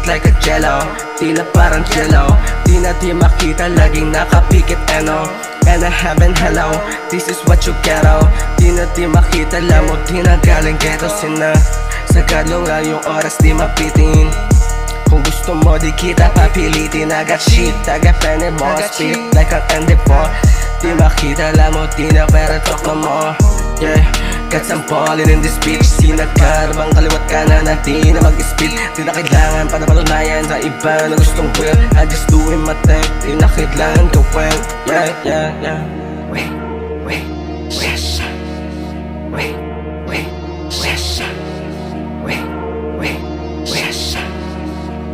like a jello. Tila parang jello, di natin makita, laging nakapikit ano. And I haven't hello, this is what you get oh. Di natin makita, lamot di na galing ghetto. Sagad nga yung oras di mapitin. Kung gusto mo di kita papilitin. I got shit, I got plenty more speed like ang Andy po. Di makita, lamot di na pero talk na mo. Yeah, got some ballin' in this bitch. Sinagkarabang kaliwat ka na di na mag-speed. Di na kailangan pa na palunayan sa iba na gustong will. I just doing my thing, di na kailangan gawin. Yeah, yeah, yeah. Wait, wait, wait, wait, wait, wait, wait,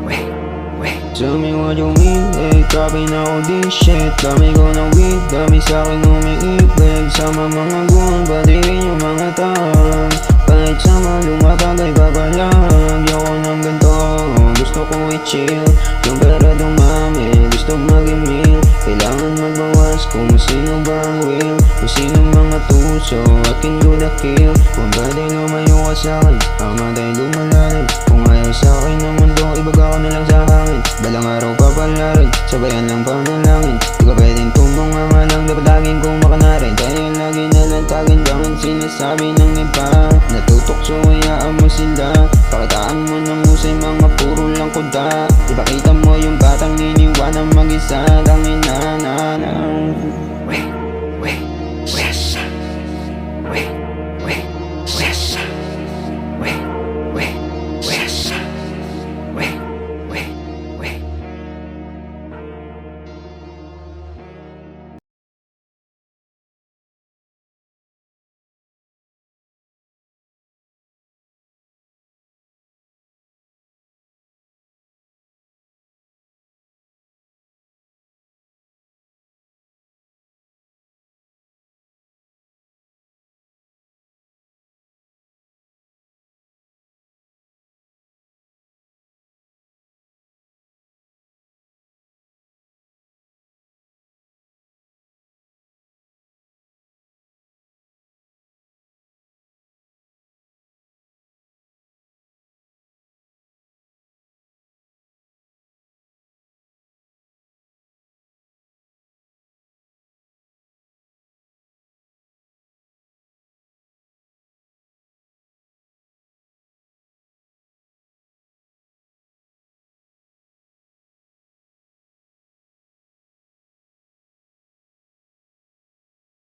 wait, wait. Tell me what you mean, eh, copy na all this shit. Dami ko na weed, dami sa'kin umiibig. Sama mga gun, batiin yung mga tag. Kahit sama lumapag ay babalag. Yoko ng ganito, gusto ko i-chill. Yung pera dumami, gusto mag-email. Kailangan magbawas kung sino ba ang real. Kung sino mga tuso, I can do the kill. Kung pwede lumayo ka sa'kin, amatay dumalalim. Kung ayaw sa'kin ng mundo, ibaga ko na lang sa hangin. Balang araw papalarin, sabayan lang panalangin. Di ka pwedeng tumunganga lang, dapat laging kumakanarin. Kaya lagi nalatagin lang ang sinasabi ng iba. Natutokso, hayaan mo sila. Pakitaan mo ng husay, mga puro lang kuda. Ipakita mo yung batang iniwanang mag-isa. Tangina na.